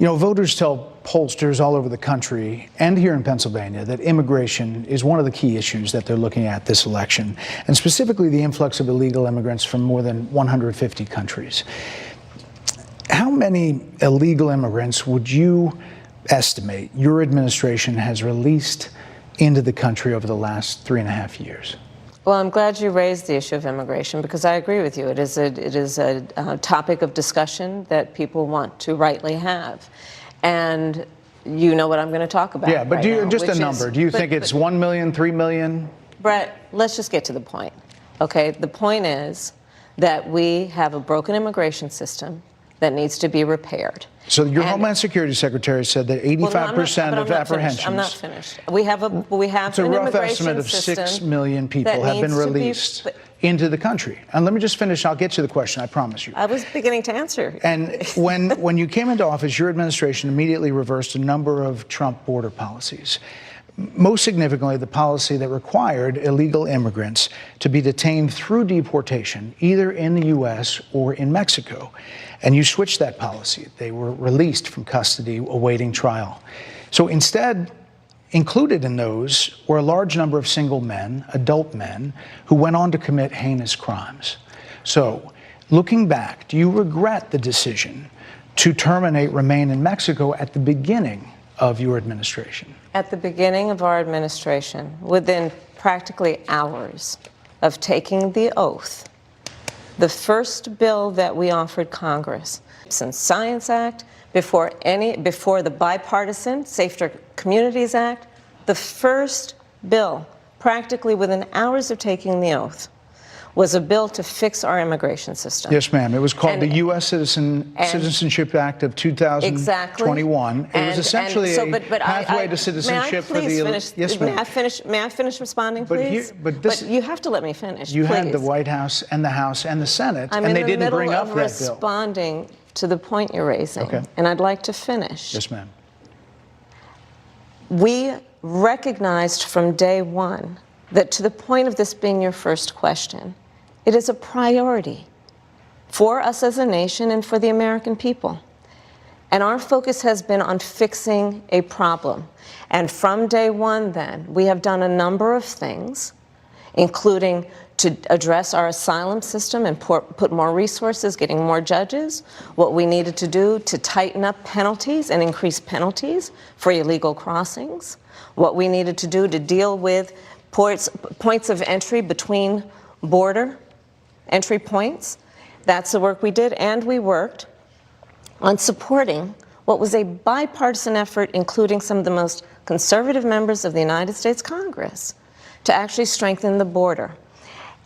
You know, voters tell pollsters all over the country and here in Pennsylvania that immigration is one of the key issues that they're looking at this election, and specifically the influx of illegal immigrants from more than 150 countries. How many illegal immigrants would you estimate your administration has released into the country over the last 3.5 years? Well, I'm glad you raised the issue of immigration, because I agree with you. It is a topic of discussion that people want to rightly have. And you know what I'm going to talk about. Yeah, but right do you, now, just a number. Do you think it's 1 million, 3 million? Brett, let's just get to the point. Okay, the point is that we have a broken immigration system that needs to be repaired. So your Homeland Security Secretary said that 85% of apprehensions. I'm not finished. We have it's a rough estimate of 6 million people have been released into the country. And let me just finish. I'll get to the question, I promise you. I was beginning to answer. And when you came into office, your administration immediately reversed a number of Trump border policies. Most significantly, the policy that required illegal immigrants to be detained through deportation, either in the U.S. or in Mexico. And you switched that policy. They were released from custody awaiting trial. So instead, included in those were a large number of single men, adult men, who went on to commit heinous crimes. So, looking back, do you regret the decision to terminate Remain in Mexico at the beginning of your administration? At the beginning of our administration, within practically hours of taking the oath, the first bill that we offered Congress, since Science Act, before the bipartisan Safer Communities Act, the first bill, practically within hours of taking the oath, was a bill to fix our immigration system. Yes, ma'am. It was called the U.S. Citizenship Act of 2021. Exactly. It was essentially a pathway to citizenship for the... Yes, ma'am. May I finish responding, please? But you have to let me finish, You please. had the White House and the House and the Senate, and they didn't bring up that bill. I'm in the middle of responding to the point you're raising, okay, and I'd like to finish. Yes, ma'am. We recognized from day one that, to the point of this being your first question, it is a priority for us as a nation and for the American people. And our focus has been on fixing a problem. And from day one, then, we have done a number of things, including to address our asylum system and put more resources, getting more judges, what we needed to do to tighten up penalties and increase penalties for illegal crossings, what we needed to do to deal with points of entry between border entry points. That's the work we did, and we worked on supporting what was a bipartisan effort, including some of the most conservative members of the United States Congress, to actually strengthen the border.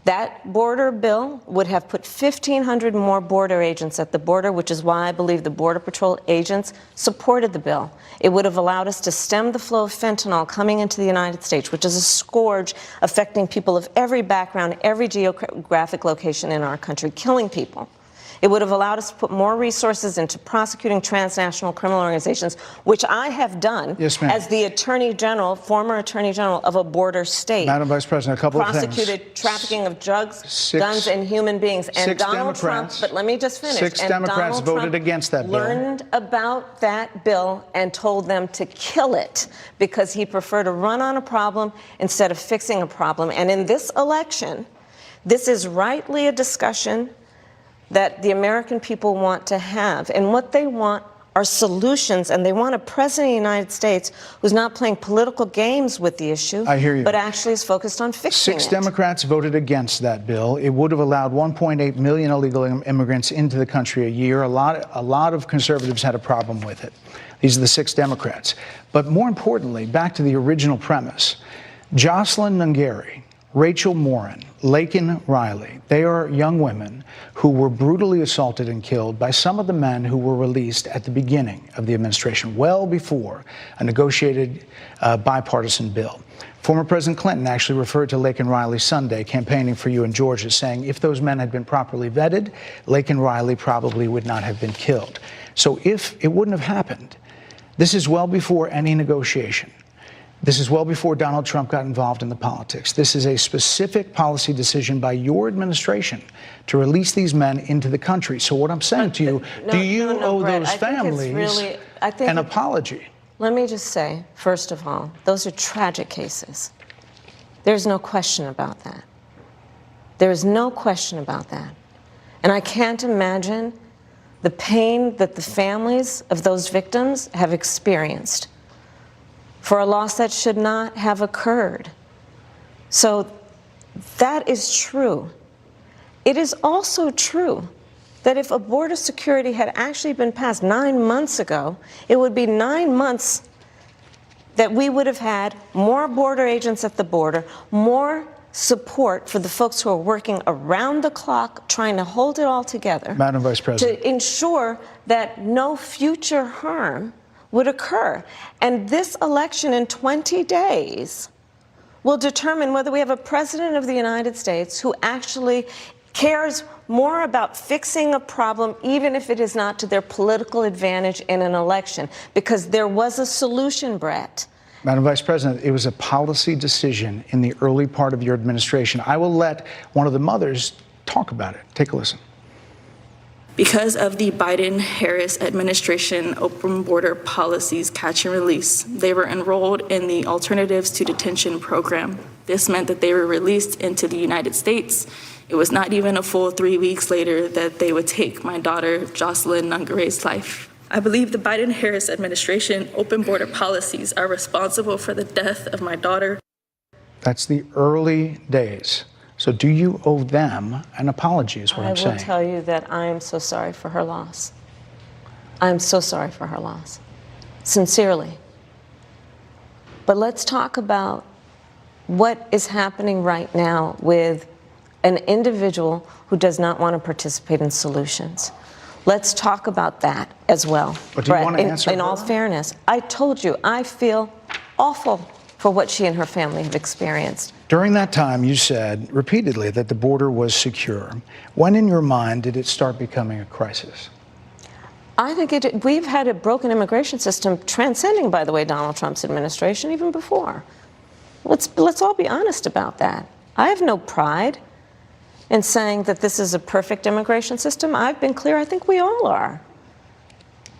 That border bill would have put 1,500 more border agents at the border, which is why I believe the Border Patrol agents supported the bill. It would have allowed us to stem the flow of fentanyl coming into the United States, which is a scourge affecting people of every background, every geographic location in our country, killing people. It would have allowed us to put more resources into prosecuting transnational criminal organizations, which I have done as the Attorney General, former Attorney General of a border state. Madam Vice President, a couple of things. Prosecuted trafficking of drugs, guns, and human beings. And Donald Trump, but let me just finish. 6 Democrats voted against that bill. Learned about that bill and told them to kill it because he preferred to run on a problem instead of fixing a problem. And in this election, this is rightly a discussion that the American people want to have. And what they want are solutions, and they want a president of the United States who's not playing political games with the issue, I hear you, but actually is focused on fixing it. 6 Democrats voted against that bill. It would have allowed 1.8 million illegal immigrants into the country a year. A lot of conservatives had a problem with it. These are the 6 Democrats. But more importantly, back to the original premise, Jocelyn Nungari, Rachel Morin, Laken Riley, they are young women who were brutally assaulted and killed by some of the men who were released at the beginning of the administration, well before a negotiated bipartisan bill. Former President Clinton actually referred to Laken Riley Sunday, campaigning for you in Georgia, saying if those men had been properly vetted, Laken Riley probably would not have been killed. So if it wouldn't have happened, this is well before any negotiation. This is well before Donald Trump got involved in the politics. This is a specific policy decision by your administration to release these men into the country. So what I'm saying to you, do you owe those families I think an apology. Let me just say, first of all, those are tragic cases. There's no question about that. There is no question about that. And I can't imagine the pain that the families of those victims have experienced for a loss that should not have occurred. So that is true. It is also true that if a border security had actually been passed 9 months ago, it would be 9 months that we would have had more border agents at the border, more support for the folks who are working around the clock trying to hold it all together. Madam Vice President. To ensure that no future harm would occur. And this election in 20 days will determine whether we have a president of the United States who actually cares more about fixing a problem, even if it is not to their political advantage in an election, because there was a solution, Brett. Madam Vice President, it was a policy decision in the early part of your administration. I will let one of the mothers talk about it. Take a listen. Because of the Biden-Harris administration open border policies catch and release, they were enrolled in the Alternatives to Detention program. This meant that they were released into the United States. It was not even a full 3 weeks later that they would take my daughter, Jocelyn Nungare's life. I believe the Biden-Harris administration open border policies are responsible for the death of my daughter. That's the early days. So do you owe them an apology is what I'm saying. I will tell you that I am so sorry for her loss. I am so sorry for her loss. Sincerely. But let's talk about what is happening right now with an individual who does not want to participate in solutions. Let's talk about that as well. But do you want to answer in all fairness, I told you, I feel awful for what she and her family have experienced. During that time, you said repeatedly that the border was secure. When in your mind did it start becoming a crisis? I think we've had a broken immigration system transcending, by the way, Donald Trump's administration even before. Let's all be honest about that. I have no pride in saying that this is a perfect immigration system. I've been clear, I think we all are,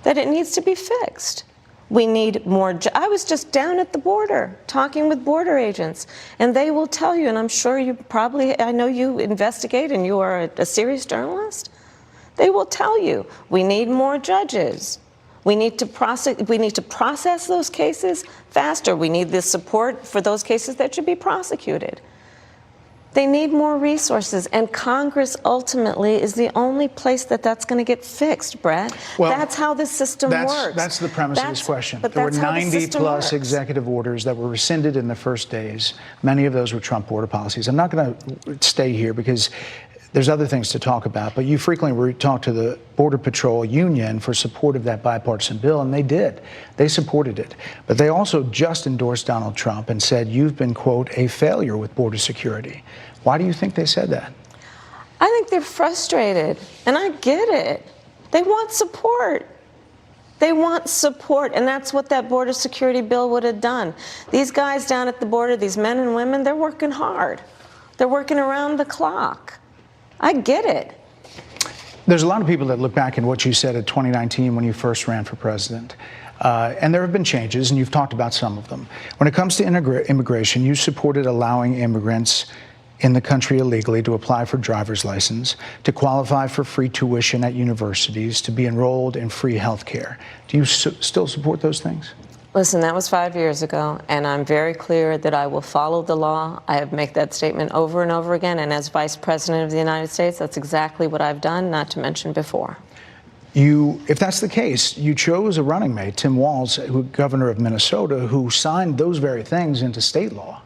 that it needs to be fixed. We need more. I was just down at the border talking with border agents, and they will tell you, and I'm sure you probably, I know you investigate and you are a serious journalist. They will tell you, we need more judges. We need to process those cases faster. We need the support for those cases that should be prosecuted. They need more resources, and Congress ultimately is the only place that's going to get fixed, Brett. Well, that's how this system works. That's the premise of this question. But there were that's how the 90-plus system works. executive orders that were rescinded in the first days. Many of those were Trump border policies. I'm not going to stay here because there's other things to talk about, but you frequently talked to the Border Patrol Union for support of that bipartisan bill, and they did. They supported it. But they also just endorsed Donald Trump and said, you've been, quote, a failure with border security. Why do you think they said that? I think they're frustrated, and I get it. They want support. They want support, and that's what that border security bill would have done. These guys down at the border, these men and women, they're working hard. They're working around the clock. I get it. There's a lot of people that look back at what you said in 2019 when you first ran for president. And there have been changes, and you've talked about some of them. When it comes to immigration, you supported allowing immigrants in the country illegally to apply for driver's license, to qualify for free tuition at universities, to be enrolled in free health care. Do you still support those things? Listen, that was 5 years ago, and I'm very clear that I will follow the law. I have made that statement over and over again, and as Vice President of the United States, that's exactly what I've done, not to mention before. If that's the case, you chose a running mate, Tim Walz, governor of Minnesota, who signed those very things into state law.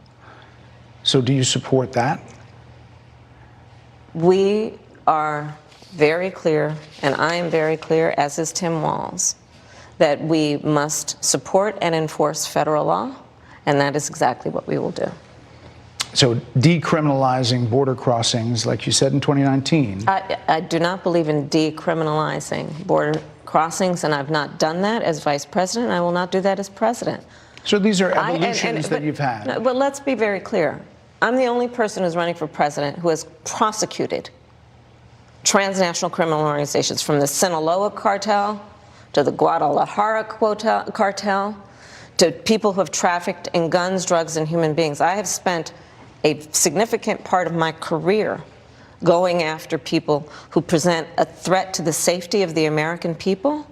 So do you support that? We are very clear, and I am very clear, as is Tim Walz, that we must support and enforce federal law, and that is exactly what we will do. So decriminalizing border crossings, like you said in 2019. I do not believe in decriminalizing border crossings, and I've not done that as vice president. I will not do that as president. So these are evolutions that you've had. But let's be very clear. I'm the only person who's running for president who has prosecuted transnational criminal organizations, from the Sinaloa cartel to the Guadalajara cartel, to people who have trafficked in guns, drugs, and human beings. I have spent a significant part of my career going after people who present a threat to the safety of the American people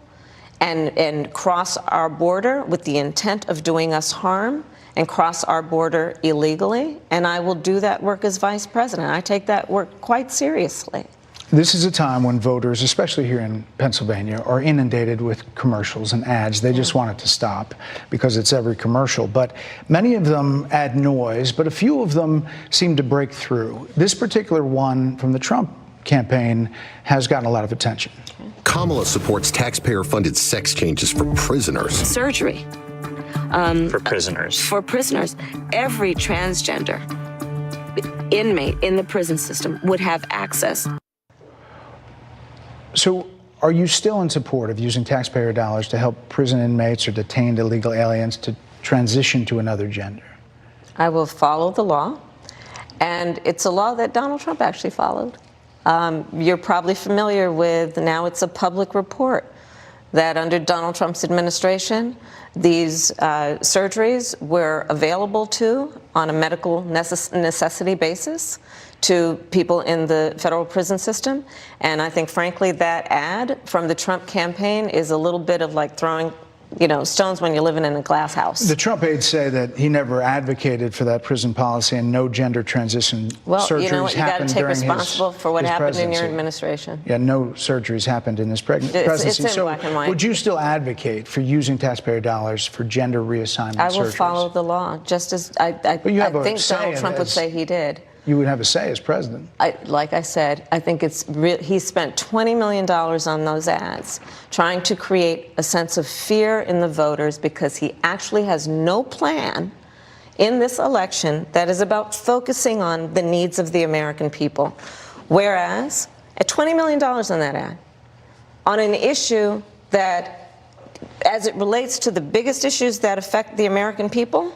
and cross our border with the intent of doing us harm and cross our border illegally. And I will do that work as vice president. I take that work quite seriously. This is a time when voters, especially here in Pennsylvania, are inundated with commercials and ads. They just want it to stop because it's every commercial. But many of them add noise, but a few of them seem to break through. This particular one from the Trump campaign has gotten a lot of attention. Kamala supports taxpayer-funded sex changes for prisoners. Surgery. For prisoners. For prisoners. Every transgender inmate in the prison system would have access. So are you still in support of using taxpayer dollars to help prison inmates or detained illegal aliens to transition to another gender? I will follow the law, and it's a law that Donald Trump actually followed. You're probably familiar with, now it's a public report, that under Donald Trump's administration, these surgeries were available on a medical necessity basis to people in the federal prison system. And I think, frankly, that ad from the Trump campaign is a little bit of like throwing, stones when you're living in a glass house. The Trump aides say that he never advocated for that prison policy and no gender transition surgeries you know what, you got to happened take during responsible for what his happened presidency. in your administration. Yeah, no surgeries happened in his presidency. It's in so black and white. Would you still advocate for using taxpayer dollars for gender reassignment surgeries? I will follow the law, just as I think Donald Trump would say he did. You would have a say as president. Like I said, I think he spent $20 million on those ads, trying to create a sense of fear in the voters because he actually has no plan in this election that is about focusing on the needs of the American people. Whereas, at $20 million on that ad, on an issue that, as it relates to the biggest issues that affect the American people,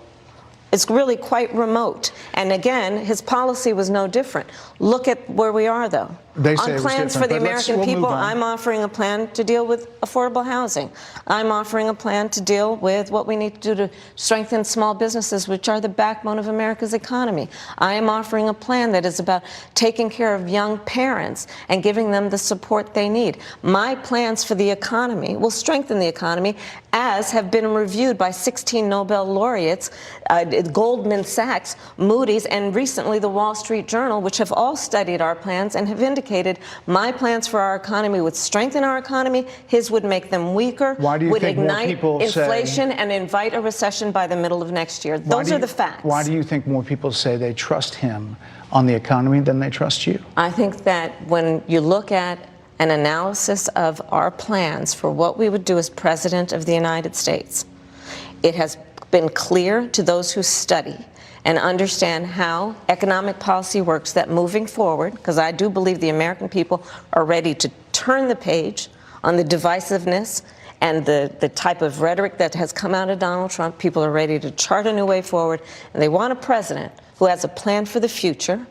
it's really quite remote. And again, his policy was no different. Look at where we are, though. They say on plans for the American people, on. I'm offering a plan to deal with affordable housing. I'm offering a plan to deal with what we need to do to strengthen small businesses, which are the backbone of America's economy. I am offering a plan that is about taking care of young parents and giving them the support they need. My plans for the economy will strengthen the economy, as have been reviewed by 16 Nobel laureates, Goldman Sachs, Moody's, and recently the Wall Street Journal, which have all studied our plans and have indicated my plans for our economy would strengthen our economy, his would make them weaker, would ignite inflation and invite a recession by the middle of next year. Those are the facts. Why do you think more people say they trust him on the economy than they trust you? I think that when you look at an analysis of our plans for what we would do as President of the United States, it has been clear to those who study and understand how economic policy works that moving forward, because I do believe the American people are ready to turn the page on the divisiveness and the type of rhetoric that has come out of Donald Trump. People are ready to chart a new way forward, and they want a president who has a plan for the future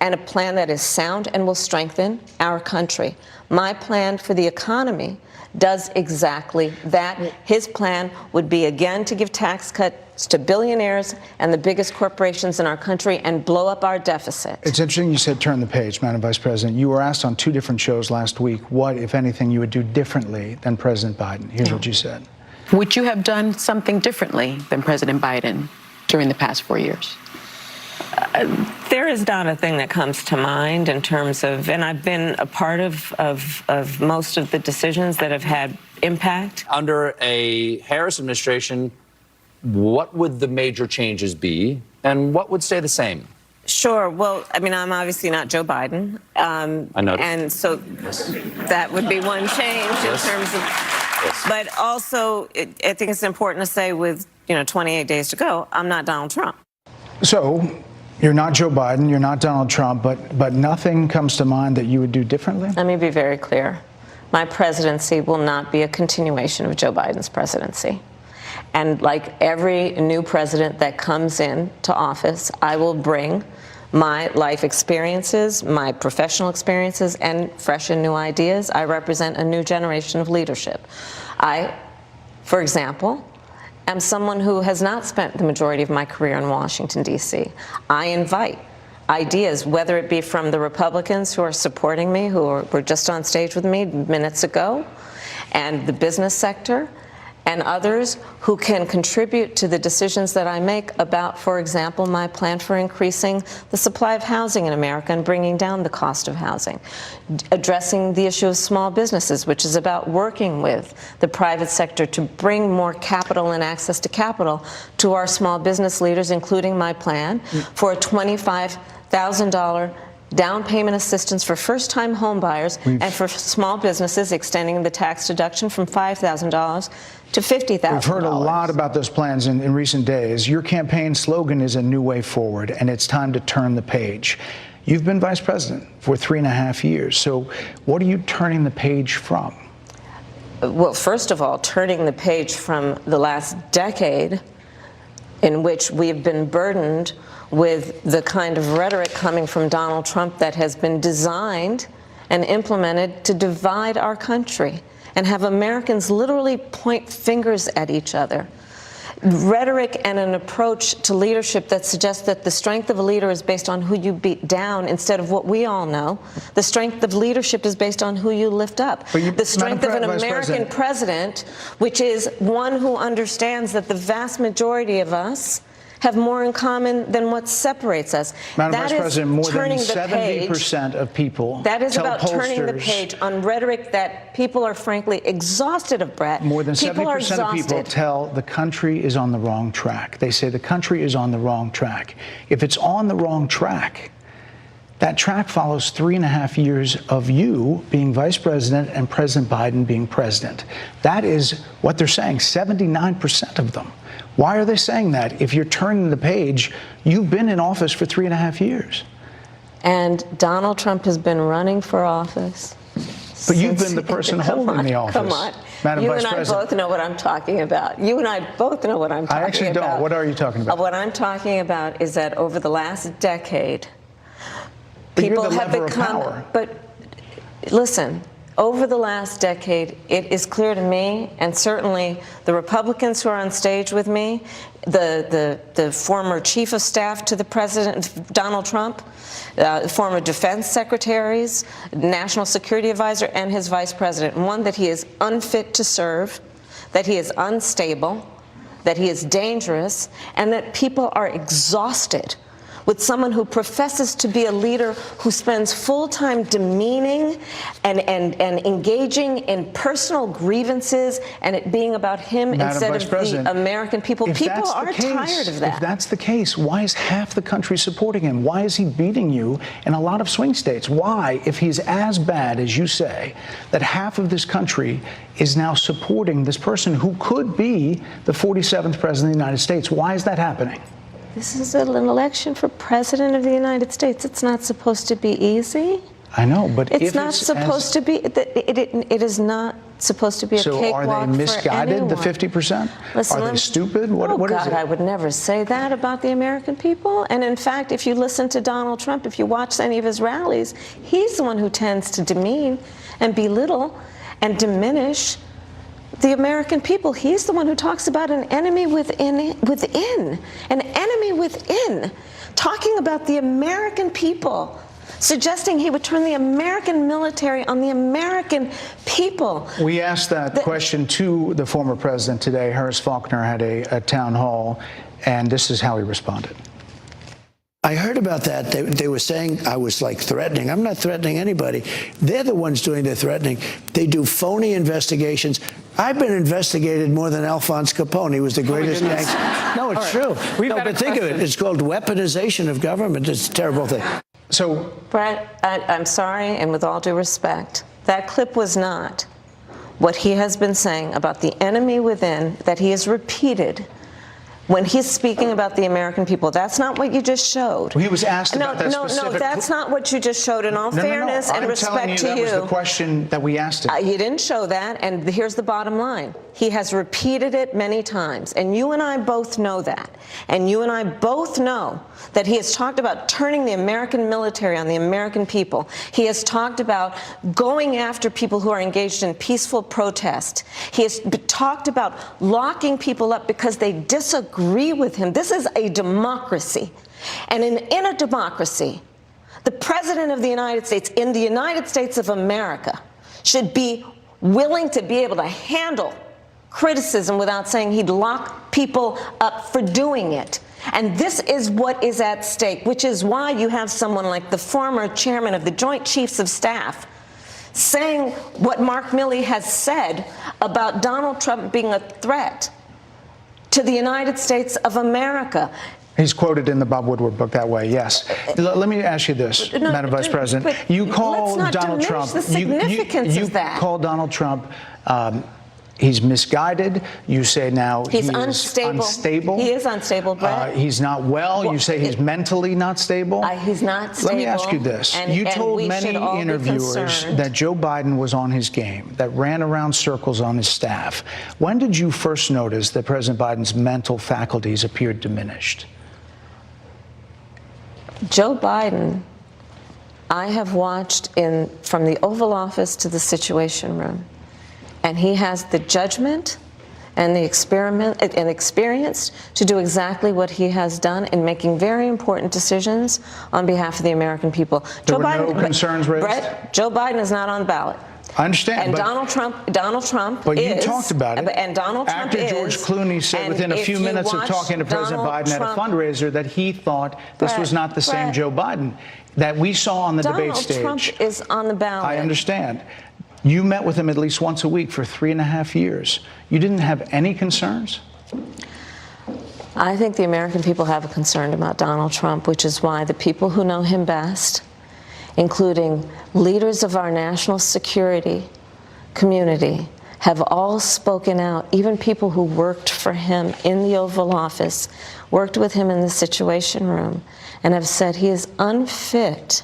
and a plan that is sound and will strengthen our country. My plan for the economy does exactly that. His plan would be, again, to give tax cuts to billionaires and the biggest corporations in our country and blow up our deficit. It's interesting you said turn the page, Madam Vice President. You were asked on 2 different shows last week what, if anything, you would do differently than President Biden. Here's what you said. Would you have done something differently than President Biden during the past 4 years? There is not a thing that comes to mind in terms of, and I've been a part of most of the decisions that have had impact. Under a Harris administration, what would the major changes be, and what would stay the same? Sure. Well, I mean, I'm obviously not Joe Biden. I noticed. And so that would be one change in terms of, but also I think it's important to say with, 28 days to go, I'm not Donald Trump. So you're not Joe Biden, you're not Donald Trump, but nothing comes to mind that you would do differently? Let me be very clear. My presidency will not be a continuation of Joe Biden's presidency. And like every new president that comes in to office, I will bring my life experiences, my professional experiences, and fresh and new ideas. I represent a new generation of leadership. I, for example, am someone who has not spent the majority of my career in Washington, D.C. I invite ideas, whether it be from the Republicans who are supporting me, who were just on stage with me minutes ago, and the business sector, and others who can contribute to the decisions that I make about, for example, my plan for increasing the supply of housing in America and bringing down the cost of housing, addressing the issue of small businesses, which is about working with the private sector to bring more capital and access to capital to our small business leaders, including my plan for a $25,000 down payment assistance for first-time home buyers and for small businesses, extending the tax deduction from $5,000 to $50,000. We've heard a lot about those plans in recent days. Your campaign slogan is a new way forward, and it's time to turn the page. You've been vice president for 3.5 years, so what are you turning the page from? Well, first of all, turning the page from the last decade in which we've been burdened with the kind of rhetoric coming from Donald Trump that has been designed and implemented to divide our country and have Americans literally point fingers at each other. Rhetoric and an approach to leadership that suggests that the strength of a leader is based on who you beat down instead of what we all know. The strength of leadership is based on who you lift up. The strength of an American president, which is one who understands that the vast majority of us have more in common than what separates us. Madam Vice President, more than 70% of people that is tell about pollsters, turning the page on rhetoric that people are frankly exhausted of, Brett. More than 70% of people tell the country is on the wrong track. They say the country is on the wrong track. If it's on the wrong track, that track follows 3.5 years of you being vice president and President Biden being president. That is what they're saying, 79% of them. Why are they saying that? If you're turning the page, you've been in office for 3.5 years. And Donald Trump has been running for office. But you've been the person holding the office. Come on. Madam Vice President. You and I both know what I'm talking about. You and I both know what I'm talking about. I actually don't. What are you talking about? What I'm talking about is that over the last decade, people have become. But listen. Over the last decade, it is clear to me, and certainly the Republicans who are on stage with me, the former chief of staff to the president, Donald Trump, former defense secretaries, national security advisor, and his vice president, one, that he is unfit to serve, that he is unstable, that he is dangerous, and that people are exhausted with someone who professes to be a leader who spends full time demeaning and engaging in personal grievances and it being about him instead of the American people. People are tired of that. If that's the case, why is half the country supporting him? Why is he beating you in a lot of swing states? Why, if he's as bad as you say, that half of this country is now supporting this person who could be the 47th president of the United States? Why is that happening? This is an election for president of the United States. It's not supposed to be easy. I know, but it's not supposed to be. It is not supposed to be a cakewalk for anyone. So are they misguided, the 50%? Listen, are they stupid? What is it? I would never say that about the American people. And in fact, if you listen to Donald Trump, if you watch any of his rallies, he's the one who tends to demean and belittle and diminish the American people. He's the one who talks about an enemy within, an enemy within, talking about the American people, suggesting he would turn the American military on the American people. We asked that question to the former president today. Harris Faulkner had a town hall, and this is how he responded. I heard about that. They were saying I was like threatening. I'm not threatening anybody. They're the ones doing the threatening. They do phony investigations. I've been investigated more than Alphonse Capone. He was the greatest gangster. No, it's true. No, but think of it. It's called weaponization of government. It's a terrible thing. So, Brett, I'm sorry, and with all due respect, that clip was not what he has been saying about the enemy within that he has repeated when he's speaking about the American people. That's not what you just showed. Well, he was asked about that specific... No, that's not what you just showed. In all fairness and respect to you, that was the question that we asked him. He didn't show that, and here's the bottom line. He has repeated it many times, and you and I both know that. And you and I both know that he has talked about turning the American military on the American people. He has talked about going after people who are engaged in peaceful protest. He has talked about locking people up because they disagree with him. This is a democracy. And in a democracy, the President of the United States, in the United States of America, should be willing to be able to handle criticism without saying he'd lock people up for doing it. And this is what is at stake, which is why you have someone like the former chairman of the Joint Chiefs of Staff saying what Mark Milley has said about Donald Trump being a threat to the United States of America. He's quoted in the Bob Woodward book that way, yes. Let me ask you this, Madam Vice President. You call Donald Trump... The significance of that. You call Donald Trump... he's misguided. You say now he's unstable. He is unstable, Brett. He's not well. You say he's mentally not stable. He's not stable. Let me ask you this. You told many interviewers that Joe Biden was on his game, that ran around circles on his staff. When did you first notice that President Biden's mental faculties appeared diminished? Joe Biden, I have watched from the Oval Office to the Situation Room. And he has the judgment and the experience to do exactly what he has done in making very important decisions on behalf of the American people. There were no concerns raised? Brett, Joe Biden is not on the ballot. I understand. And Donald Trump but is. You talked about it. And Donald Trump After George Clooney said within a few minutes of talking to President Biden at a fundraiser that he thought this was not the same Joe Biden that we saw on the debate stage. Donald Trump is on the ballot. I understand. You met with him at least once a week for 3.5 years. You didn't have any concerns? I think the American people have a concern about Donald Trump, which is why the people who know him best, including leaders of our national security community, have all spoken out, even people who worked for him in the Oval Office, worked with him in the Situation Room, and have said he is unfit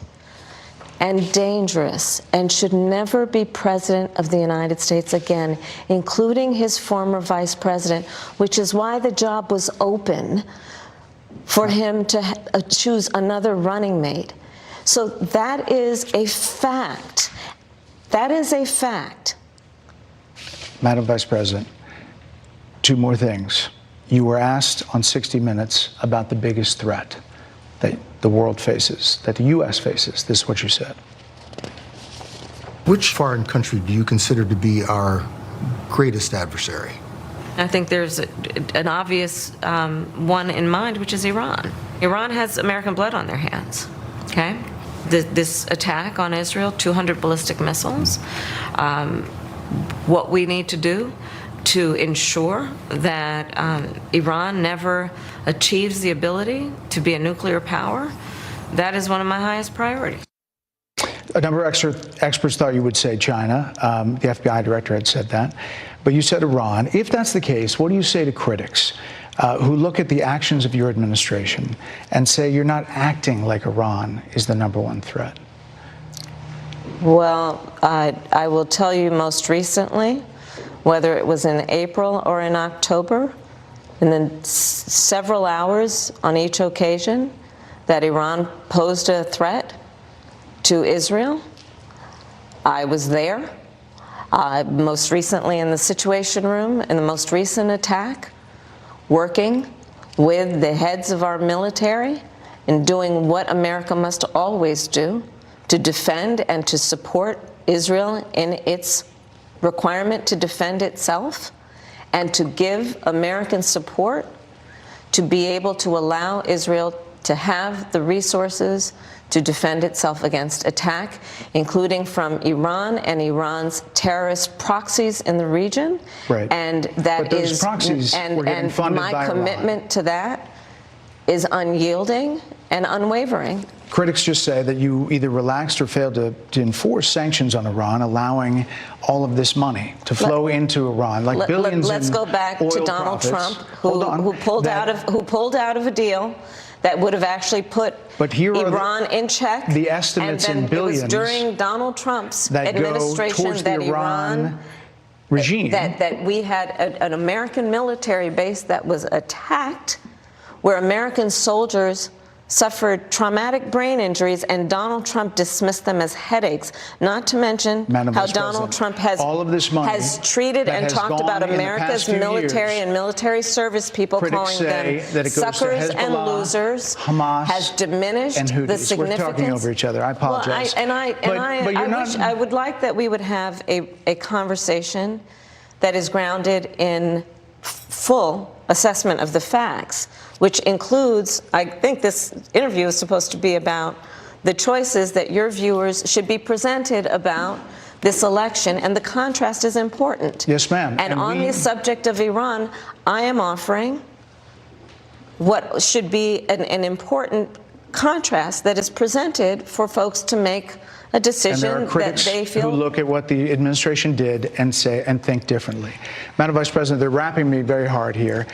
and dangerous and should never be president of the United States again, including his former vice president, which is why the job was open for him to choose another running mate. So that is a fact. That is a fact. Madam Vice President, two more things. You were asked on 60 Minutes about the biggest threat that the world faces, that the U.S. faces. This is what you said. Which foreign country do you consider to be our greatest adversary? I think there's an obvious one in mind, which is Iran. Iran has American blood on their hands, okay? This attack on Israel, 200 ballistic missiles. What we need to do to ensure that Iran never achieves the ability to be a nuclear power, that is one of my highest priorities. A number of experts thought you would say China. The FBI director had said that. But you said Iran. If that's the case, what do you say to critics who look at the actions of your administration and say you're not acting like Iran is the #1 threat? Well, I will tell you most recently, whether it was in April or in October, and then several hours on each occasion that Iran posed a threat to Israel, I was there. Most recently in the Situation Room, in the most recent attack, working with the heads of our military and doing what America must always do to defend and to support Israel in its requirement to defend itself, and to give American support to be able to allow Israel to have the resources to defend itself against attack, including from Iran and Iran's terrorist proxies in the region. Right. And that but those proxies were getting funded by my commitment to that is unyielding and unwavering. Critics just say that you either relaxed or failed to enforce sanctions on Iran, allowing all of this money to flow into Iran, like billions. Let's go back to Donald Trump, who pulled out of a deal that would have actually put Iran in check. The estimates and then in billions. It was during Donald Trump's that administration go towards that the Iran regime. That we had an American military base that was attacked, where American soldiers suffered traumatic brain injuries, and Donald Trump dismissed them as headaches, not to mention how Donald Trump has treated and talked about America's military and military service people, calling them suckers and losers, Hamas, has diminished and the significance. We're talking over each other. I apologize. I would like that we would have a conversation that is grounded in full assessment of the facts, which includes, I think this interview is supposed to be about the choices that your viewers should be presented about this election, and the contrast is important. Yes, ma'am. And on the subject of Iran, I am offering what should be an important contrast that is presented for folks to make a decision that they feel. Who look at what the administration did and say and think differently. Madam Vice President, they're wrapping me very hard here.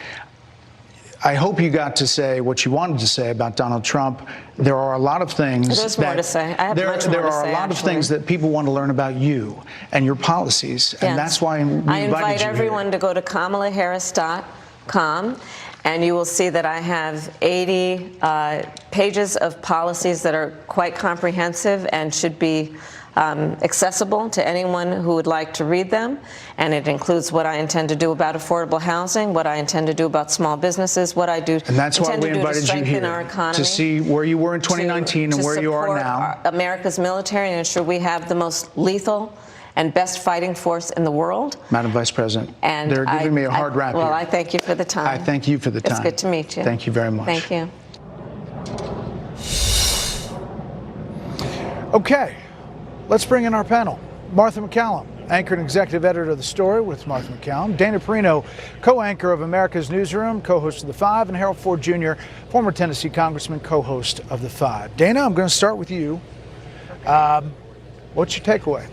I hope you got to say what you wanted to say about Donald Trump. There are a lot of things. There's more to say. I have much more to say. There are a lot of things that people want to learn about you and your policies, and that's why we invited you here. I invite everyone to go to KamalaHarris.com, and you will see that I have 80 pages of policies that are quite comprehensive and should be accessible to anyone who would like to read them. And it includes what I intend to do about affordable housing, what I intend to do about small businesses, what I do and that's why we invited you here our economy, to see where you were in 2019 and where you are now. America's military and ensure we have the most lethal and best fighting force in the world. Madam Vice President, and they're giving me a hard rap here. Well, I thank you for the time. I thank you for the time. It's good to meet you. Thank you very much. Thank you. Okay, let's bring in our panel. Martha McCallum, anchor and executive editor of The Story with Martha McCallum. Dana Perino, co-anchor of America's Newsroom, co-host of The Five, and Harold Ford Jr., former Tennessee congressman, co-host of The Five. Dana, I'm going to start with you. What's your takeaway?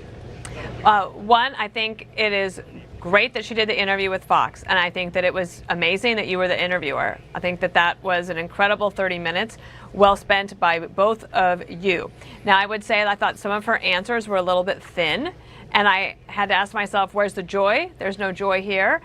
One, I think it is great that she did the interview with Fox, and I think that it was amazing that you were the interviewer. I think that that was an incredible 30 minutes, well spent by both of you. Now, I would say I thought some of her answers were a little bit thin, and I had to ask myself, where's the joy? There's no joy here.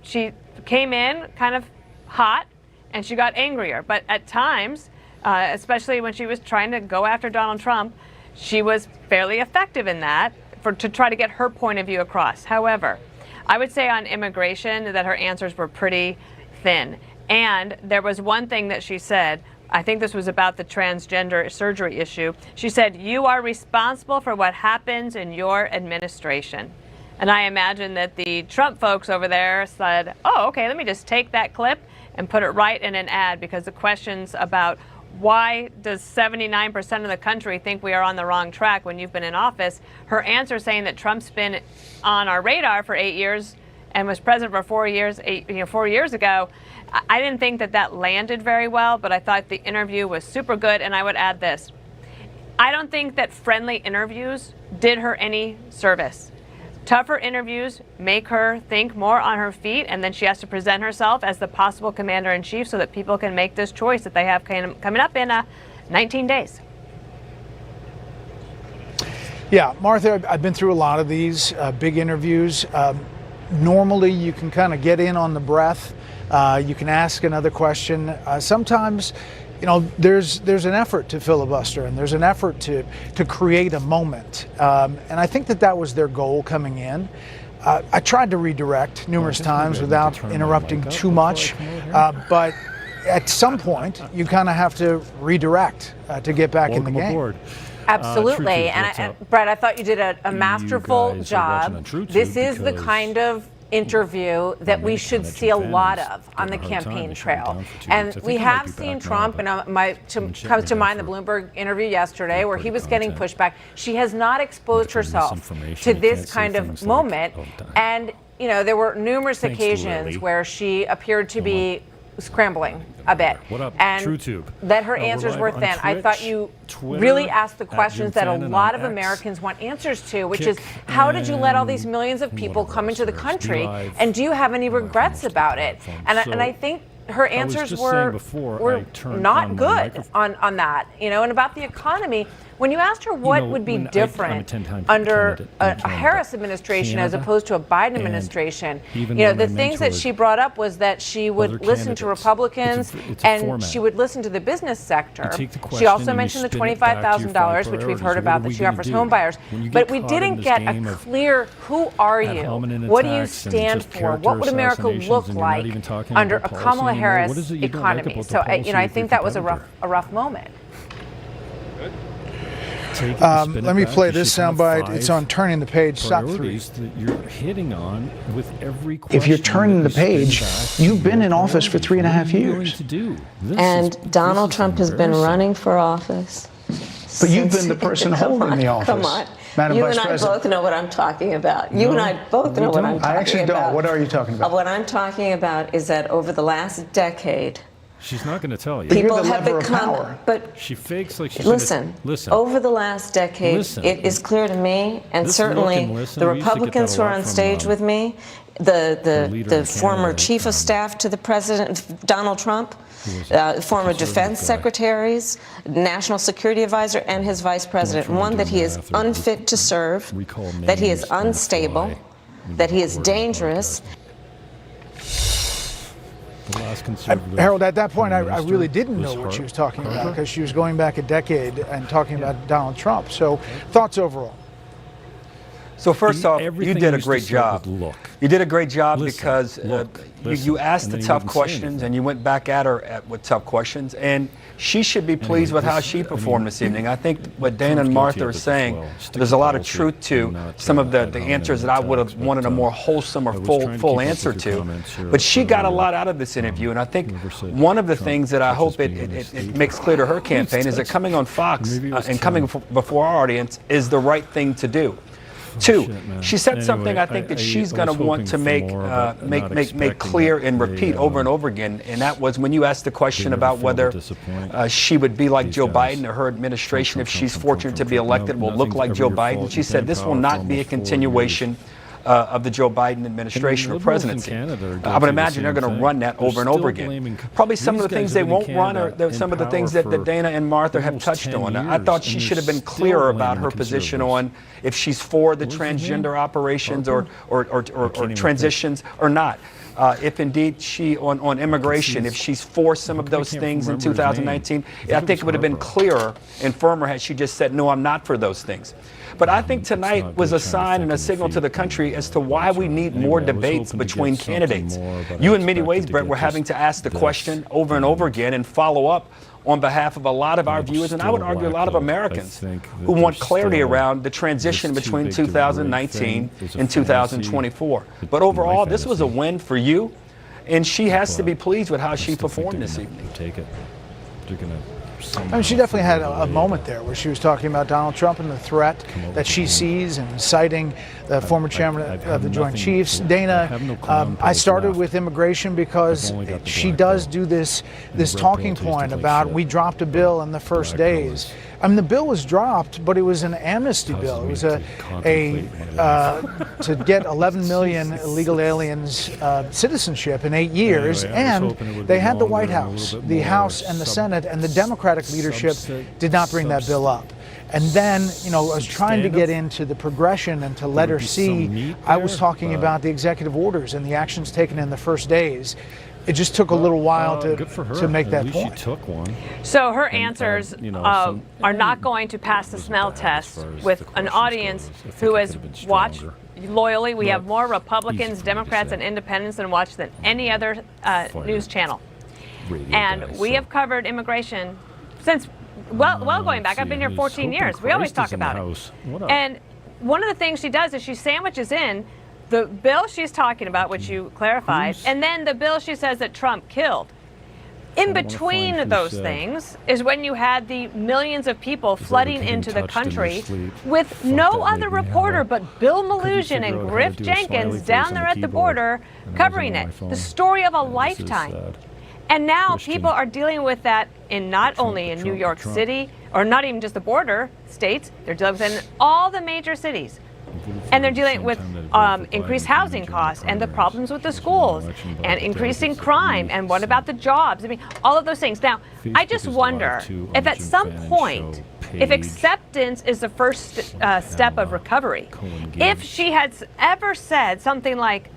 She came in kind of hot, and she got angrier, but at times, especially when she was trying to go after Donald Trump, she was fairly effective in that to try to get her point of view across. However, I would say on immigration that her answers were pretty thin. And there was one thing that she said, I think this was about the transgender surgery issue. She said, you are responsible for what happens in your administration. And I imagine that the Trump folks over there said, oh, okay, let me just take that clip and put it right in an ad, because the questions about why does 79% of the country think we are on the wrong track when you've been in office? Her answer saying that Trump's been on our radar for 8 years and was president for 4 years, 4 years ago. I didn't think that that landed very well, but I thought the interview was super good. And I would add this. I don't think that friendly interviews did her any service. Tougher interviews make her think more on her feet, and then she has to present herself as the possible commander-in-chief so that people can make this choice that they have coming up in 19 days. Yeah, Martha, I've been through a lot of these big interviews. Normally, you can kind of get in on the breath. You can ask another question. Sometimes, you know, there's an effort to filibuster, and there's an effort to create a moment. And I think that was their goal coming in. I tried to redirect numerous times without interrupting too much, but at some point, you kind of have to redirect to get back in the game. Aboard. Absolutely. And Brett, I thought you did a masterful job. This is the kind of interview that we should see a lot of on the campaign trail. And we have seen Trump, and comes to mind the Bloomberg interview yesterday where he was getting pushback. She has not exposed herself to this kind of moment. And, you know, there were numerous occasions where she appeared to be scrambling a bit. What up, and TrueTube? That her We're answers live were on thin. I Twitch, thought you Twitter, really asked the at questions that a Jim lot Fannin of on X, Americans want answers to, which Kick, is how did you let all these and millions of people whatever come else into the there is, country, Live, and do you have any on my regrets most about it? platforms. And I think her I was answers just were saying before I turned not on my good microphone. on that, and about the economy. When you asked her what would be when I'm different a 10-time under candidate a in Canada, Harris administration as opposed to a Biden administration, even the when I things that mentored she brought up was that she would other listen to candidates, Republicans it's a and format. she would listen to the business sector. You take the She question also and you mentioned the spin it back to your five $25,000, which we've priorities. heard What about are that we she gonna offers do? home buyers. When you But get we caught in didn't this get game a of clear who are ad you? hominem What do you attacks and stand just for? What would America character look assassinations and you're not like even talking under about a policy Kamala anymore? Harris What is it you don't like economy? about the So policy I of think your that was a competitor? rough moment. Let me play this soundbite. It's on Turning the Page, stop 3. Priorities that you're hitting on with every question. If you're turning the that you page, spin back you've to been your in office for priorities. 3.5 What are you years. going to do? This And is- Donald this is Trump has been embarrassing. running for office. But you've since- been the person Come holding on, the office, Come on. Madam You Vice and I President. both know what I'm talking about. You and I both know what I'm talking about. I actually don't. What are you talking about? What I'm talking about is that over the last decade, She's not going to tell you. But you're people the have lever of become. power. But She fakes like she's listen, listen. over the last decade, Listen. it is clear to me, and This look certainly and listen, the we used to get Republicans that who a are lot on from, stage with me, leader the in former Canada, chief of staff to the president, Donald Trump, former defense guy. secretaries, national security advisor, and his vice president. try and One, do that he is math or unfit to serve, recall that he is names on the unstable, fly. that he is Recording the dangerous. The last conservative Harold, at that point, I prime really minister didn't know what Hart she was talking about Carter. because she was going back a decade and talking about Donald Trump. So, thoughts overall? So first off, you Everything did a used to great start job. with look. You did a great job Listen, because look, you listen, asked and the then you tough didn't say questions anything. and you went back at her with tough questions. And she should be pleased with how she performed this evening. I think what Dana and Trump's Martha guilty are of it as saying, well. Stick there's to a lot of policy truth and to not, some of the ad hominem answers that I would have attacks, wanted a but, more wholesome or I was trying to keep full up answer with your to. comments here But she got a earlier. lot out of this interview. And I think Whoever said one of the Trump things that I hope touches it me on the it street. makes clear to her campaign is that coming on Fox Maybe it was and coming Trump. before our audience is the right thing to do. Two, shit, man. she said Anyway, something I think that she's I going to was want hoping to for make more, but not make expecting clear it. and They, repeat over and over again, and that was when you asked the question never about fail to whether disappoint. she would be like These Joe guys. Biden or her administration if she's Trump, fortunate to be Trump. elected No, will look nothing's like ever Joe your Biden. fault. She You've said been this in will power for not be a almost 4 continuation of the Joe Biden administration or liberals in presidency. Canada are guilty I of would the imagine they're same going to thing. run that They're over and over still again. blaming- Probably some of These the guys things have they been in won't run Canada are some of the in things power that Dana and Martha have almost touched 10 on. I years, thought she and should have they're been still clear about blaming her the position conservatives. on if she's for the What was his transgender name? operations or even transitions or not. If indeed she on immigration, if she's for some of those can't things in remember his name. 2019, I I think think it it would have was been Harper. clearer and firmer had she just said, no, I'm not for those things. But I think tonight not was good a trying to sign think and a of the signal to the feet. country as to why we need Anyway, more I was debates hoping to between get something candidates. more, but I You in many expected ways, to Brett, get were having just to ask the this question over and over again and follow up on behalf of a lot of our I'm viewers, and I still would argue a lot of black, though. I Americans think that who want there's clarity still around the transition this too between big to break 2019 thing. There's a and 2024. fantasy. But overall, this was a fantasy. win for you, and she has to But be pleased with how I she still think performed they're this gonna evening. Take it. They're going to. I mean, she definitely had a moment there where she was talking about Donald Trump and the threat that she sees and citing the former chairman of the Joint Chiefs. Dana, I started with immigration because she does do this talking point about we dropped a bill in the first days. I mean, the bill was dropped, but it was an amnesty bill. It was to get 11 million illegal aliens citizenship in 8 years, Anyway, I was and hoping it would they be had the longer White and a little House, bit the more House and the Senate, and the Democratic leadership did not bring that bill up. And then, I was trying to get into the progression and to let her would be see, some meat I was there, talking but- about the executive orders and the actions taken in the first days. It just took a little while good for her. to make At that least point. She took one. So her And, answers some- are not going to pass the smell bad as test far as with the an questions audience goes. I think who it has could have been watched stronger. loyally. We have But more easy Republicans, for me to Democrats, say. and independents than watch than any other news channel. Radio And guy, we so- have covered immigration since well going back. I've been here He's 14 hoping years. We always Christ talk is in the about it. house. What up? And one of the things she does is she sandwiches in the bill she's talking about, which you clarified, and then the bill she says that Trump killed. In wanna between find those who's, things is when you had the millions of people flooding getting into the touched in your country sleep. with Fuck, no that other made me reporter howl. but Bill Couldn't Malugin figure and out how Griff to do a smiley Jenkins face down on there the at the keyboard, border and I was covering on it. my phone. The story of a This is lifetime. sad. And now Christian people are dealing with that in not only in New York City, or not even just the border states, they're dealing with it in all the major cities. And they're dealing with increased housing costs and the problems with the schools and increasing crime. And what about the jobs? I mean, all of those things. Now, I just wonder if at some point, if acceptance is the first step of recovery, if she had ever said something like,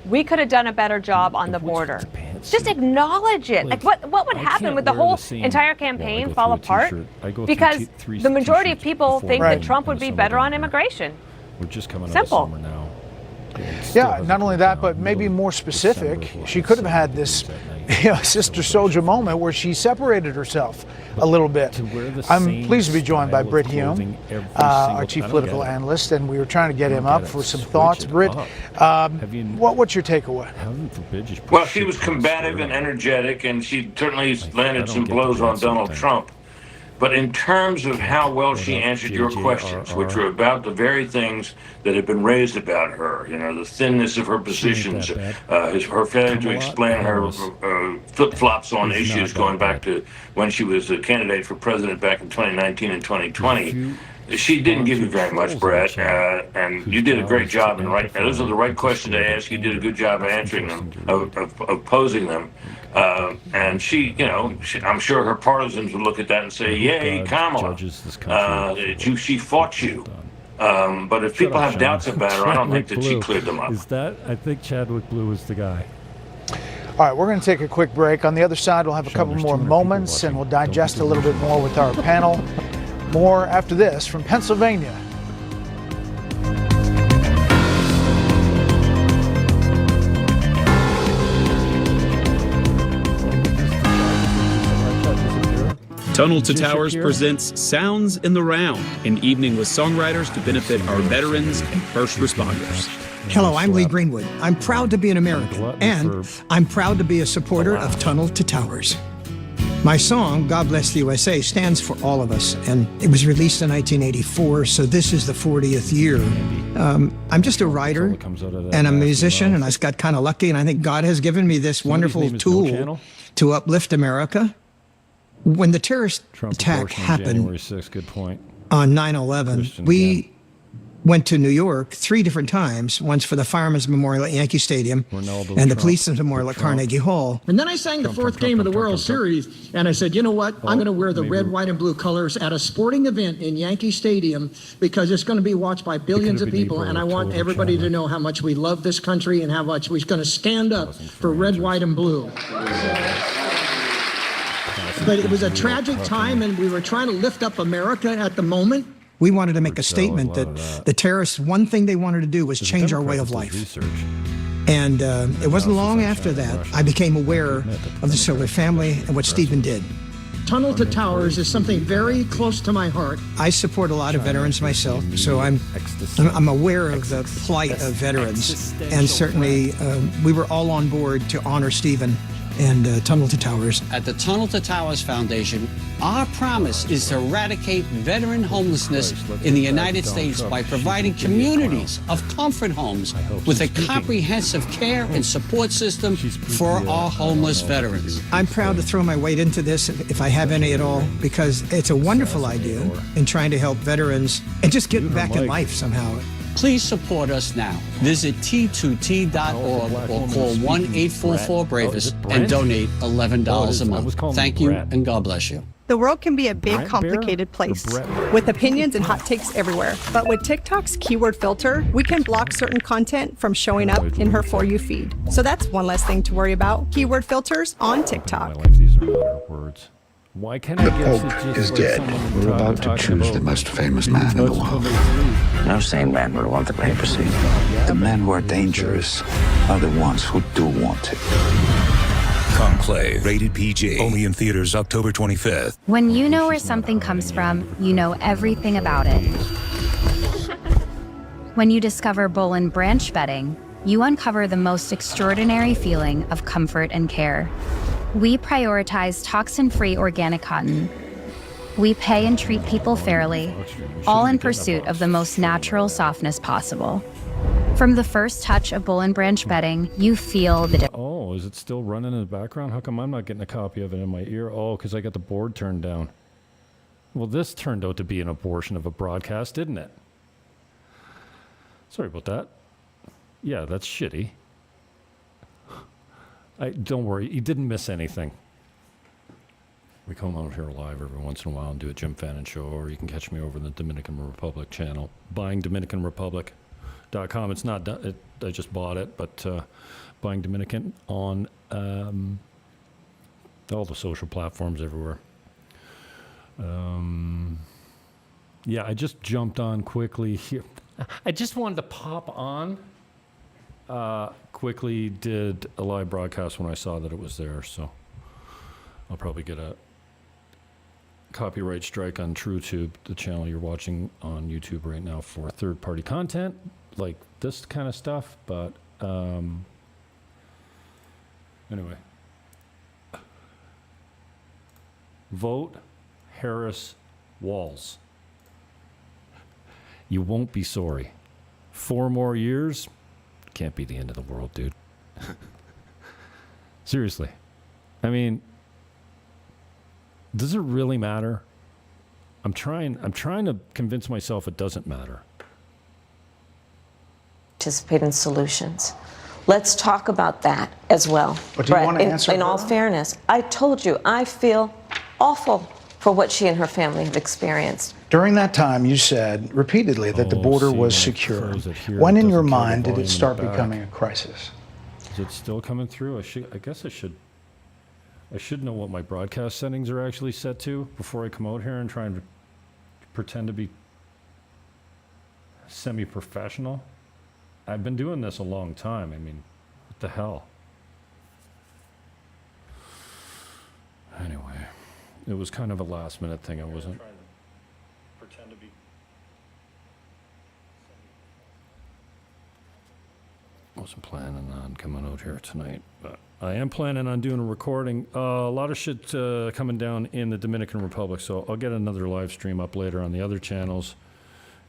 we could have done a better job on the border. Just acknowledge it. Like what would happen with the whole entire campaign fall apart? Because the majority of people think that Trump would be better on immigration. We're just coming Simple. out of summer now. Yeah, not only that, but maybe more specific, she could have had this sister soldier moment where she separated herself a little bit. I'm pleased to be joined by Britt Hume, our chief political analyst, and we were trying to get him up for some thoughts. Britt, what's your takeaway? Well, she was combative and energetic, and she certainly landed some blows on Donald Trump. But in terms of how well she answered your questions, which were about the very things that have been raised about her, the thinness of her positions, her failure to explain her flip-flops on issues going back to when she was a candidate for president back in 2019 and 2020. She didn't give you very much, Brett, and you did a great job. And those are the right questions to ask. You did a good job of answering them, of posing them. And she, I'm sure her partisans would look at that and say, "Yay, Kamala! She fought you." But if people have doubts about her, I don't think that she cleared them up. I think Chadwick Blue is the guy. All right, we're going to take a quick break. On the other side, we'll have a couple more moments, and we'll digest a little bit more with our panel. More after this from Pennsylvania. Tunnel to Towers presents Sounds in the Round, an evening with songwriters to benefit our veterans and first responders. Hello, I'm Lee Greenwood. I'm proud to be an American, and I'm proud to be a supporter of Tunnel to Towers. My song, God Bless the USA, stands for all of us, and it was released in 1984, so this is the 40th year. I'm just a writer and a musician, and I got kind of lucky, and I think God has given me this wonderful tool to uplift America. When the terrorist attack happened on 9/11, we went to New York 3 different times, once for the Firemen's Memorial at Yankee Stadium and the Policeman's Memorial at Carnegie Hall. And then I sang the 4th game of the World Series, and I said, you know what? I'm going to wear the red, white, and blue colors at a sporting event in Yankee Stadium because it's going to be watched by billions of people, and I want everybody to know how much we love this country and how much we're going to stand up for red, white, and blue. But it was a tragic time, and we were trying to lift up America at the moment. We wanted to make a statement that the terrorists, one thing they wanted to do was change our way of life. And it wasn't long after that I became aware of the Siller family and what Stephen did. Tunnel to Towers is something very close to my heart. I support a lot of veterans myself, so I'm aware of the plight of veterans. And certainly we were all on board to honor Stephen and Tunnel to Towers. At the Tunnel to Towers Foundation, our promise is to eradicate veteran homelessness in the United States by providing communities of comfort homes with a comprehensive care and support system for our homeless veterans. I'm proud to throw my weight into this, if I have any at all, because it's a wonderful idea in trying to help veterans and just get back in life somehow. Please support us now. Visit T2T.org or call 1-844-BRAVEST and donate $11 a month. Thank you, and God bless you. The world can be a big, complicated place with opinions and hot takes everywhere. But with TikTok's keyword filter, we can block certain content from showing up in her For You feed. So that's one less thing to worry about. Keyword filters on TikTok. Why can't the Pope is dead. We're about to choose the most famous man in the world. No sane man would want the papacy. The men who are dangerous are the ones who do want it. Conclave, rated PG, only in theaters October 25th. When you know where something comes from, you know everything about it. When you discover Bull and Branch bedding, you uncover the most extraordinary feeling of comfort and care. We prioritize toxin-free organic cotton. We pay and treat people fairly, all in pursuit of the most natural softness possible. From the first touch of Bull and Branch bedding, you feel the difference. Oh, is it still running in the background? How come I'm not getting a copy of it in my ear? Oh, because I got the board turned down. Well, this turned out to be an abortion of a broadcast, didn't it? Sorry about that. Yeah, that's shitty. Don't worry, you didn't miss anything. We come out here live every once in a while and do a Jim Fannin show, or you can catch me over the Dominican Republic channel, buyingdominicanrepublic.com. It's not done. I just bought it, but Buying Dominican on all the social platforms everywhere. Yeah, I just jumped on quickly here. I just wanted to pop on. Quickly did a live broadcast when I saw that it was there, so I'll probably get a copyright strike on TrueTube, the channel you're watching on YouTube right now, for third-party content like this kind of stuff. But anyway, vote Harris Walz. You won't be sorry. 4 more years can't be the end of the world, dude. Seriously. I mean, does it really matter? I'm trying to convince myself it doesn't matter. Participate in solutions. Let's talk about that as well. But do you want to answer in all fairness, I told you I feel awful for what she and her family have experienced. During that time, you said repeatedly that the border was secure. When in your mind did it start becoming a crisis? Is it still coming through? I guess I should know what my broadcast settings are actually set to before I come out here and try and pretend to be semi-professional. I've been doing this a long time. I mean, what the hell? Anyway, it was kind of a last-minute thing. I wasn't planning on coming out here tonight, but I am planning on doing a recording. A lot of shit coming down in the Dominican Republic, so I'll get another live stream up later on the other channels,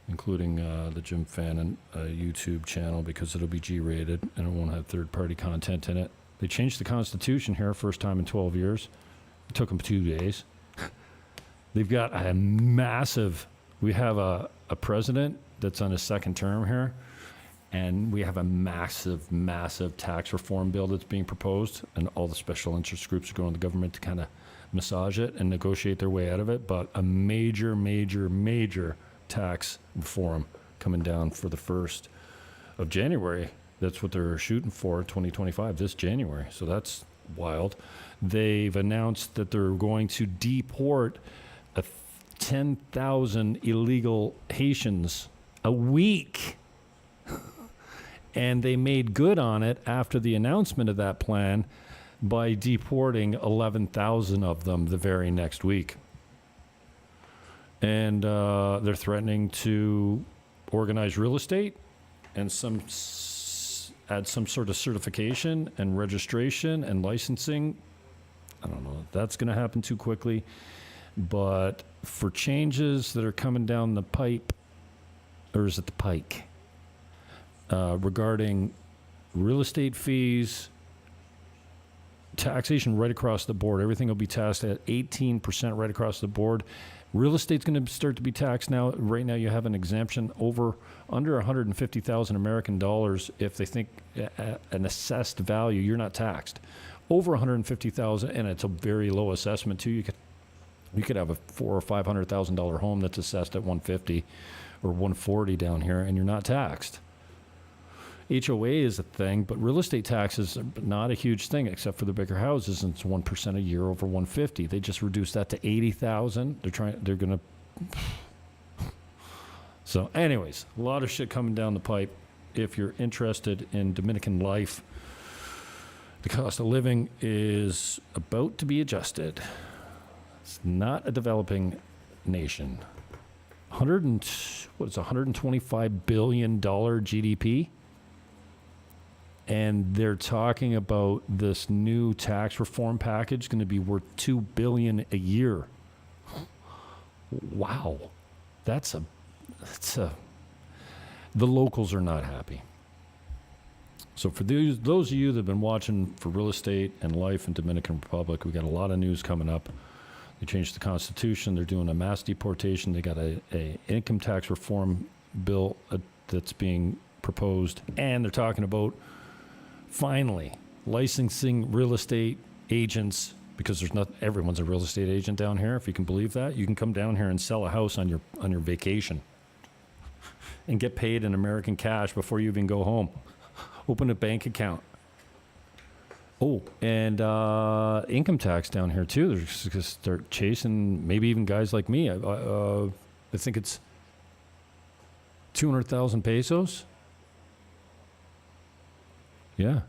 including the Jim Fannin YouTube channel, because it'll be G-rated and it won't have third-party content in it. They changed the Constitution here, first time in 12 years. It took them 2 days. They've got a massive... We have a president that's on his second term here, and we have a massive, massive tax reform bill that's being proposed, and all the special interest groups are going to the government to kind of massage it and negotiate their way out of it. But a major, major, major tax reform coming down for the 1st of January. That's what they're shooting for, 2025, this January. So that's wild. They've announced that they're going to deport 10,000 illegal Haitians a week. And they made good on it after the announcement of that plan by deporting 11,000 of them the very next week. And they're threatening to organize real estate and add some sort of certification and registration and licensing. I don't know if that's going to happen too quickly. But for changes that are coming down the pipe, or is it the pike? Regarding real estate fees, taxation right across the board. Everything will be taxed at 18% right across the board. Real estate's going to start to be taxed now. Right now, you have an exemption under 150,000 American dollars. If they think an assessed value, you're not taxed. Over 150,000, and it's a very low assessment too. You could have a $400,000 or $500,000 home that's assessed at 150 or 140 down here, and you're not taxed. HOA is a thing, but real estate taxes are not a huge thing except for the bigger houses, and it's 1% a year over 150. They just reduced that to 80,000. They're going to. So anyways, a lot of shit coming down the pipe. If you're interested in Dominican life, the cost of living is about to be adjusted. It's not a developing nation. $125 billion GDP? And they're talking about this new tax reform package going to be worth $2 billion a year. Wow, that's a. The locals are not happy. So for those of you that have been watching for real estate and life in Dominican Republic, we got a lot of news coming up. They changed the Constitution. They're doing a mass deportation. They got a income tax reform bill that's being proposed, and they're talking about finally licensing real estate agents, because everyone's a real estate agent down here, if you can believe that. You can come down here and sell a house on your vacation and get paid in American cash before you even go home. Open a bank account. Oh, and income tax down here too. They're just gonna start chasing maybe even guys like me. I think it's 200,000 pesos. Yeah.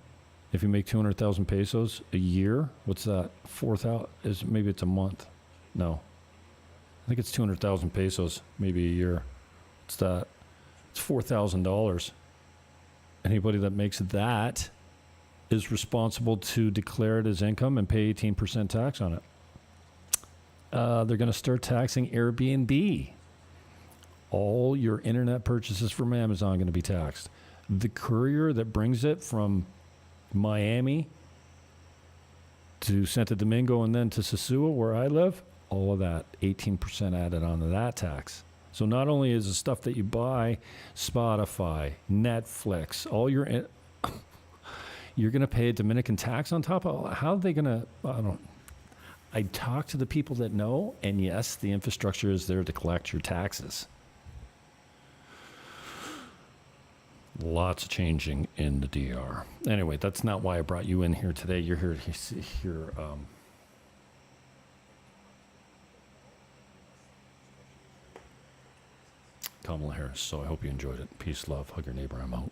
If you make 200,000 pesos a year, what's that? 4,000? Maybe it's a month. No. I think it's 200,000 pesos, maybe a year. What's that? It's $4,000. Anybody that makes that is responsible to declare it as income and pay 18% tax on it. They're going to start taxing Airbnb. All your internet purchases from Amazon are going to be taxed. The courier that brings it from Miami to Santo Domingo and then to Sosúa, where I live, all of that, 18% added onto that tax. So not only is the stuff that you buy, Spotify, Netflix, all you're going to pay a Dominican tax on top of. How are they going to? I talk to the people that know, and yes, the infrastructure is there to collect your taxes. Lots of changing in the DR. Anyway, that's not why I brought you in here today. You're here to hear Kamala Harris. So I hope you enjoyed it. Peace, love, hug your neighbor. I'm out.